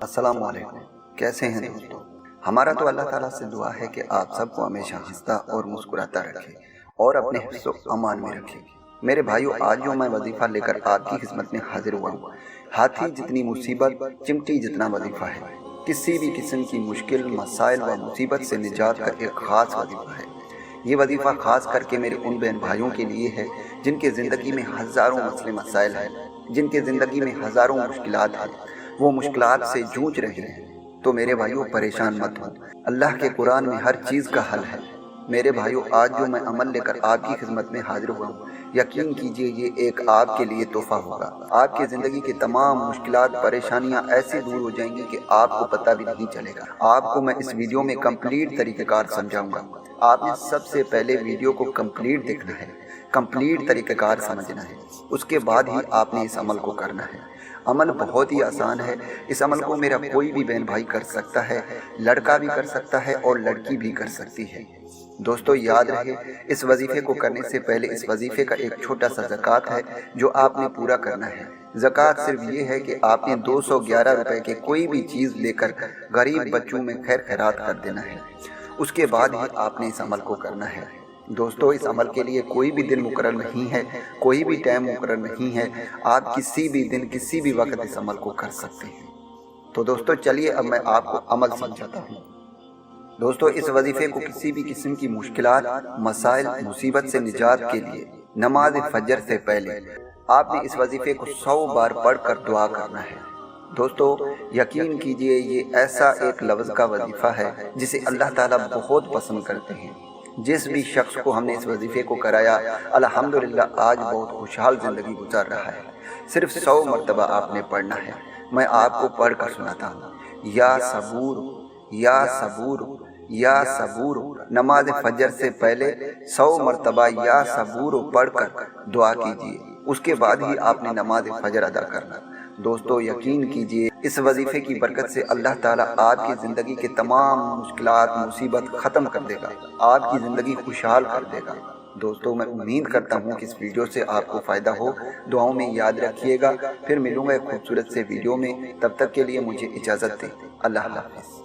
السلام علیکم، کیسے ہیں دوستو؟ ہمارا تو اللہ تعالیٰ سے دعا ہے کہ آپ سب کو ہمیشہ ہنستا اور مسکراتا رکھے اور اپنے حفظ و امان میں رکھے۔ میرے بھائیو، آج جو میں وظیفہ لے کر آپ کی خدمت میں حاضر ہوا ہوں، ہاتھی جتنی مصیبت چمٹی جتنا وظیفہ ہے۔ کسی بھی قسم کی مشکل، مسائل و مصیبت سے نجات کا ایک خاص وظیفہ ہے۔ یہ وظیفہ خاص کر کے میرے ان بہن بھائیوں کے لیے ہے جن کے زندگی میں ہزاروں مسئلے مسائل ہیں، جن کے زندگی میں ہزاروں مشکلات ہیں، وہ مشکلات سے جوجھ رہے ہیں۔ تو میرے بھائیوں، پریشان مت ہوں، اللہ کے قرآن میں ہر چیز کا حل ہے۔ میرے بھائیوں، آج جو میں عمل لے کر آپ کی خدمت میں حاضر ہوا ہوں، یقین کیجئے یہ ایک آپ کے لیے تحفہ ہوگا۔ آپ کی زندگی کے تمام مشکلات، پریشانیاں ایسی دور ہو جائیں گی کہ آپ کو پتہ بھی نہیں چلے گا۔ آپ کو میں اس ویڈیو میں کمپلیٹ طریقہ کار سمجھاؤں گا۔ آپ نے سب سے پہلے ویڈیو کو کمپلیٹ دیکھنا ہے، کمپلیٹ طریقہ کار سمجھنا ہے، اس کے بعد ہی آپ نے اس عمل کو کرنا ہے۔ عمل بہت ہی آسان ہے۔ اس عمل کو میرا کوئی بھی بہن بھائی کر سکتا ہے، لڑکا بھی کر سکتا ہے اور لڑکی بھی کر سکتی ہے۔ دوستو یاد رہے، اس وظیفے کو کرنے سے پہلے اس وظیفے کا ایک چھوٹا سا زکوٰۃ ہے جو آپ نے پورا کرنا ہے۔ زکوٰۃ صرف یہ ہے کہ آپ نے 211 روپے کے کوئی بھی چیز لے کر غریب بچوں میں خیر خیرات کر دینا ہے۔ اس کے بعد ہی آپ نے اس عمل کو کرنا ہے۔ دوستو، اس عمل کے لیے کوئی بھی دن مقرر نہیں ہے، کوئی بھی ٹائم مقرر نہیں ہے۔ آپ کسی بھی دن، کسی بھی وقت اس عمل کو کر سکتے ہیں۔ تو دوستو چلیے اب میں آپ کو عمل سمجھاتا ہوں۔ دوستو، اس وظیفے کو کسی بھی قسم کی مشکلات، مسائل، مصیبت سے نجات کے لیے نماز فجر سے پہلے آپ نے اس وظیفے کو 100 بار پڑھ کر دعا کرنا ہے۔ دوستو یقین کیجئے یہ ایسا ایک لفظ کا وظیفہ ہے جسے اللہ تعالیٰ بہت پسند کرتے ہیں۔ جس بھی شخص کو ہم نے اس وظیفے کو کرایا، الحمدللہ آج بہت خوشحال زندگی گزار رہا ہے۔ صرف 100 مرتبہ آپ نے پڑھنا ہے۔ میں آپ کو پڑھ کر سناتا ہوں۔ یا صبور، یا صبور، یا صبور۔ نماز فجر سے پہلے 100 مرتبہ یا صبور پڑھ کر دعا کیجیے، اس کے بعد ہی آپ نے نماز فجر ادا کرنا۔ دوستو یقین کیجئے اس وظیفے کی برکت سے اللہ تعالیٰ آپ کی زندگی کے تمام مشکلات، مصیبت ختم کر دے گا، آپ کی زندگی خوشحال کر دے گا۔ دوستو میں امید کرتا ہوں کہ اس ویڈیو سے آپ کو فائدہ ہو۔ دعاؤں میں یاد رکھیے گا۔ پھر ملوں گا ایک خوبصورت سے ویڈیو میں، تب تک کے لیے مجھے اجازت دیں۔ اللہ حافظ۔